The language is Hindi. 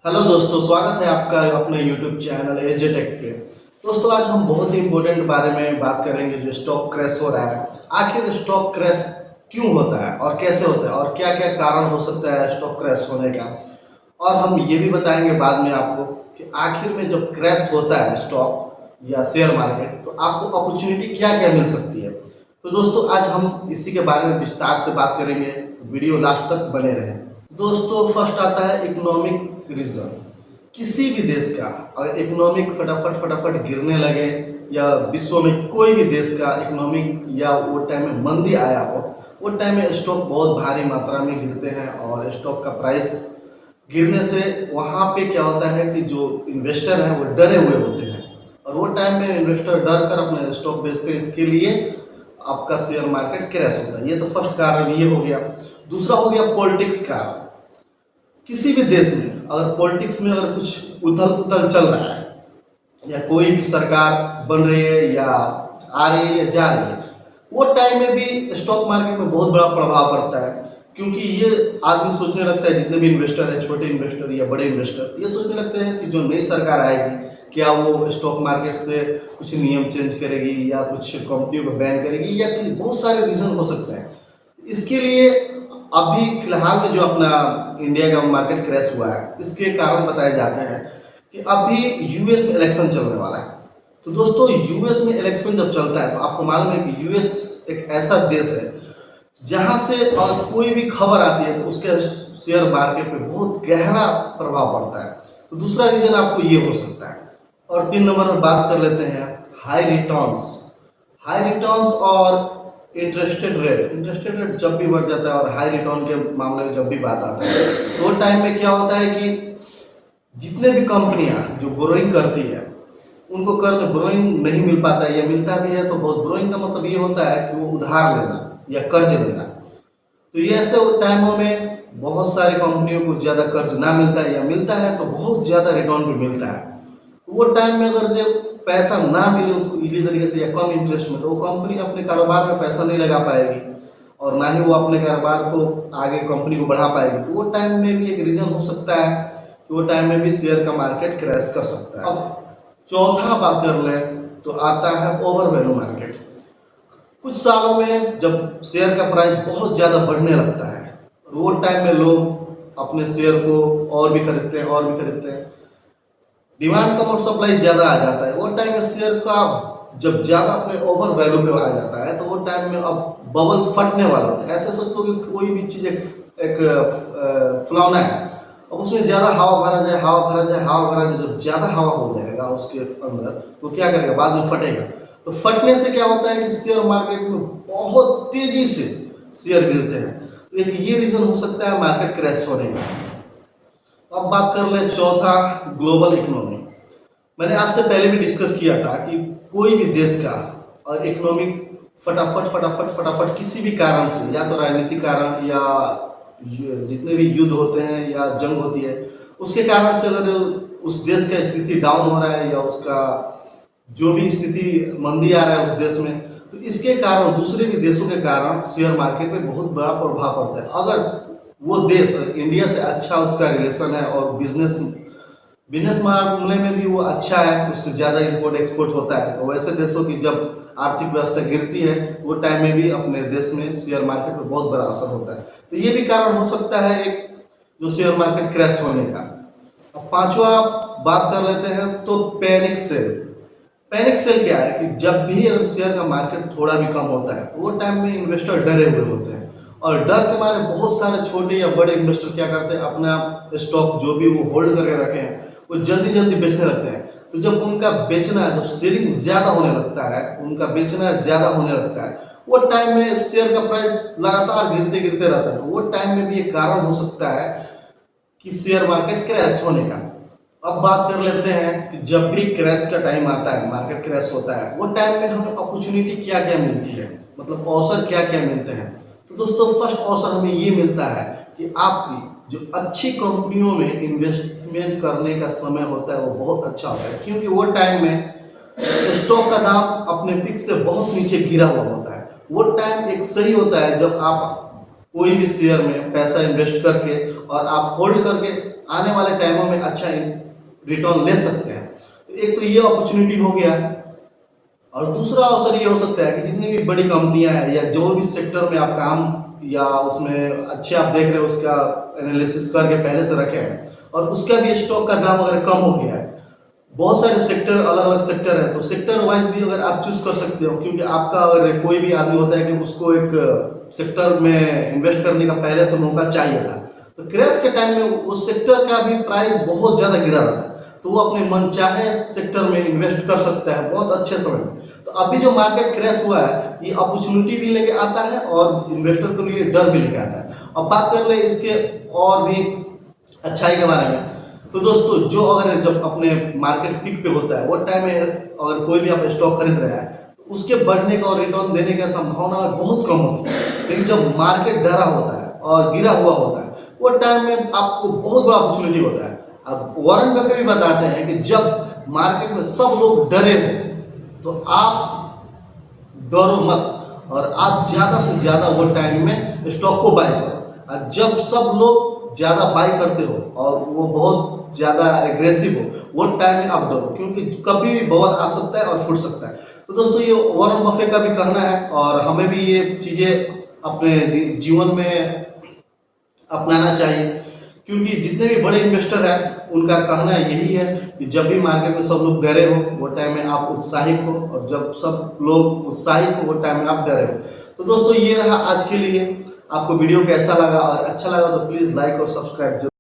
हेलो दोस्तों, स्वागत है आपका अपने YouTube चैनल एजे टेक पे। दोस्तों, आज हम बहुत ही इम्पोर्टेंट बारे में बात करेंगे जो स्टॉक क्रैश हो रहा है। आखिर स्टॉक क्रैश क्यों होता है और कैसे होता है और क्या क्या कारण हो सकता है स्टॉक क्रैश होने का। और हम ये भी बताएंगे बाद में आपको कि आखिर में जब क्रैश होता है स्टॉक या शेयर मार्केट तो आपको अपॉर्चुनिटी क्या क्या मिल सकती है। तो दोस्तों, आज हम इसी के बारे में विस्तार से बात करेंगे, तो वीडियो लास्ट तक बने रहें। दोस्तों, फर्स्ट आता है इकोनॉमिक रीजन। किसी भी देश का अगर इकोनॉमिक फटाफट फटाफट गिरने लगे या विश्व में कोई भी देश का इकोनॉमिक या वो टाइम में मंदी आया हो, वो टाइम में स्टॉक बहुत भारी मात्रा में गिरते हैं और स्टॉक का प्राइस गिरने से वहाँ पे क्या होता है कि जो इन्वेस्टर हैं वो डरे हुए होते हैं और वो टाइम में इन्वेस्टर डर कर अपने स्टॉक बेचते हैं। इसके लिए आपका शेयर मार्केट क्रैश होता है। ये तो फर्स्ट कारण ये हो गया। दूसरा हो गया पॉलिटिक्स का। किसी भी देश में अगर पॉलिटिक्स में अगर कुछ उथल पुथल चल रहा है या कोई भी सरकार बन रही है या आ रही है या जा रही है, वो टाइम में भी स्टॉक मार्केट में बहुत बड़ा प्रभाव पड़ता है। क्योंकि ये आदमी सोचने लगता है, जितने भी इन्वेस्टर है, छोटे इन्वेस्टर या बड़े इन्वेस्टर, ये सोचने लगते हैं कि जो नई सरकार आएगी क्या वो स्टॉक मार्केट से कुछ नियम चेंज करेगी या कुछ कंपनियों को बैन करेगी या बहुत सारे रीजन हो सकते हैं। इसके लिए अभी फिलहाल में जो अपना इंडिया का मार्केट क्रैश हुआ है, इसके कारण बताए जाते हैं कि अभी यूएस में इलेक्शन चलने वाला है। तो दोस्तों, यूएस में इलेक्शन जब चलता है तो आपको मालूम है कि यूएस एक ऐसा देश है जहां से और कोई भी खबर आती है तो उसके शेयर मार्केट पे बहुत गहरा प्रभाव पड़ता है। तो दूसरा रीजन आपको ये हो सकता है। और 3 नंबर पर बात कर लेते हैं हाई रिटर्न्स। हाई रिटर्न्स और इंटरेस्टेड रेट जब भी बढ़ जाता है और हाई रिटर्न के मामले में जब भी बात आता है तो टाइम में क्या होता है कि जितने भी कंपनियां जो बोरोइंग करती है उनको कर बोरोइंग नहीं मिल पाता है या मिलता भी है तो बहुत बोरोइंग का मतलब ये होता है कि वो उधार लेना या कर्ज लेना। तो ये ऐसे टाइमों में बहुत सारी कंपनियों को ज़्यादा कर्ज ना मिलता है या मिलता है तो बहुत ज़्यादा रिटर्न भी मिलता है। तो वो टाइम में अगर जो पैसा ना मिले उसको इजीली तरीके से या कम इंटरेस्ट में, तो वो कंपनी अपने कारोबार में पैसा नहीं लगा पाएगी और ना ही वो अपने कारोबार को आगे कंपनी को बढ़ा पाएगी। तो वो टाइम में भी एक रीज़न हो सकता है कि वो टाइम में भी शेयर का मार्केट क्रैश कर सकता है। अब चौथा बात कर लें तो आता है ओवर वैल्यू मार्केट। कुछ सालों में जब शेयर का प्राइस बहुत ज़्यादा बढ़ने लगता है वो टाइम में लोग अपने शेयर को और भी खरीदते हैं और भी खरीदते हैं। डिमांड कम और सप्लाई ज़्यादा आ जाता है। वो टाइम में शेयर का जब ज़्यादा अपने ओवर वैल्यू पे आ जाता है तो वो टाइम में अब बबल फटने वाला होता है। ऐसे सोच लो कि कोई भी चीज़ एक फुलौना है, अब उसमें ज़्यादा हवा भरा जाए हवा भरा जाए हवा भरा जाए, जब ज़्यादा हवा हो जाएगा उसके अंदर तो क्या करेगा, बाद में फटेगा। तो फटने से क्या होता है कि शेयर मार्केट में बहुत तेज़ी से शेयर गिरते हैं। तो एक ये रीज़न हो सकता है मार्केट क्रैश होने का। अब बात कर ले चौथा, ग्लोबल इकोनॉमी। मैंने आपसे पहले भी डिस्कस किया था कि कोई भी देश का और इकोनॉमिक फटाफट फटाफट फटाफट किसी भी कारण से, या तो राजनीतिक कारण या जितने भी युद्ध होते हैं या जंग होती है उसके कारण से अगर उस देश का स्थिति डाउन हो रहा है या उसका जो भी स्थिति मंदी आ रहा है उस देश में, तो इसके कारण दूसरे भी देशों के कारण शेयर मार्केट पे बहुत बड़ा प्रभाव पड़ता है। अगर वो देश इंडिया से अच्छा उसका रिलेशन है और बिजनेस मामले में भी वो अच्छा है, उससे ज़्यादा इंपोर्ट एक्सपोर्ट होता है, तो वैसे देशों की जब आर्थिक व्यवस्था गिरती है वो टाइम में भी अपने देश में शेयर मार्केट पर बहुत बड़ा असर होता है। तो ये भी कारण हो सकता है एक जो शेयर मार्केट क्रैश होने का। अब पांचवा बात कर लेते हैं तो पैनिक सेल। पैनिक सेल क्या है कि जब भी अगर शेयर का मार्केट थोड़ा भी कम होता है तो वो टाइम में इन्वेस्टर डरे हुए होते हैं और डर के मारे बहुत सारे छोटे या बड़े इन्वेस्टर क्या करते हैं, अपना स्टॉक जो भी वो होल्ड करके रखे हैं वो जल्दी जल्दी बेचने लगते हैं। तो जब उनका बेचना, जब सेलिंग ज़्यादा होने लगता है, उनका बेचना ज़्यादा होने लगता है, वो टाइम में शेयर का प्राइस लगातार गिरते गिरते रहता है। तो वो टाइम में भी एक कारण हो सकता है कि शेयर मार्केट क्रैश होने का। अब बात कर लेते हैं कि जब भी क्रैश का टाइम आता है, मार्केट क्रैश होता है, वो टाइम में हमें अपॉर्चुनिटी क्या क्या मिलती है, मतलब अवसर क्या क्या मिलते हैं। तो दोस्तों, फर्स्ट अवसर हमें ये मिलता है कि आपकी जो अच्छी कंपनियों में इन्वेस्टमेंट करने का समय होता है वो बहुत अच्छा होता है, क्योंकि वो टाइम में स्टॉक का दाम अपने पिक से बहुत नीचे गिरा हुआ होता है। वो टाइम एक सही होता है जब आप कोई भी शेयर में पैसा इन्वेस्ट करके और आप होल्ड करके आने वाले टाइमों में अच्छा रिटर्न ले सकते हैं। तो एक तो ये अपॉर्चुनिटी हो गया, और दूसरा अवसर ये हो सकता है कि जितनी भी बड़ी कंपनियां हैं या जो भी सेक्टर में आप काम या उसमें अच्छे आप देख रहे हो उसका एनालिसिस करके पहले से रखे हैं और उसका भी स्टॉक का दाम अगर कम हो गया है, बहुत सारे सेक्टर अलग अलग सेक्टर है, तो सेक्टर वाइज भी अगर आप चूज कर सकते हो, क्योंकि आपका अगर कोई भी आदमी होता है कि उसको एक सेक्टर में इन्वेस्ट करने का पहले से मौका चाहिए था, तो क्रैश के टाइम में उस सेक्टर का भी प्राइस बहुत ज़्यादा गिरा रहता है, तो वो अपने मनचाहे सेक्टर में इन्वेस्ट कर सकता है बहुत अच्छे समय में। तो अभी जो मार्केट क्रैश हुआ है ये अपॉर्चुनिटी भी लेके आता है और इन्वेस्टर के लिए डर भी लेके आता है। अब बात कर ले इसके और भी अच्छाई के बारे में, तो दोस्तों जो अगर जब अपने मार्केट पीक पे होता है वो टाइम में अगर कोई भी आप स्टॉक खरीद रहा है तो उसके बढ़ने का और रिटर्न देने का संभावना बहुत कम होती है, लेकिन जब मार्केट डरा होता है और गिरा हुआ होता है वो टाइम में आपको बहुत बड़ा अपॉर्चुनिटी होता है। अब वॉरेन बफेट भी बताते हैं कि जब मार्केट में सब लोग डरे हो तो आप डरो मत और आप ज़्यादा से ज़्यादा वो टाइम में स्टॉक को बाय करो। और जब सब लोग ज़्यादा बाय करते हो और वो बहुत ज़्यादा एग्रेसिव हो वो टाइम में आप डरो, क्योंकि कभी भी बवाल आ सकता है और फूट सकता है। तो दोस्तों ये वॉरेन बफेट का भी कहना है और हमें भी ये चीज़ें अपने जीवन में अपनाना चाहिए, क्योंकि जितने भी बड़े इन्वेस्टर हैं उनका कहना यही है कि जब भी मार्केट में सब लोग डरे हो वो टाइम में आप उत्साहित हो और जब सब लोग उत्साहित हो वो टाइम में आप डरे हो। तो दोस्तों ये रहा आज के लिए। आपको वीडियो कैसा लगा और अच्छा लगा तो प्लीज़ लाइक और सब्सक्राइब जरूर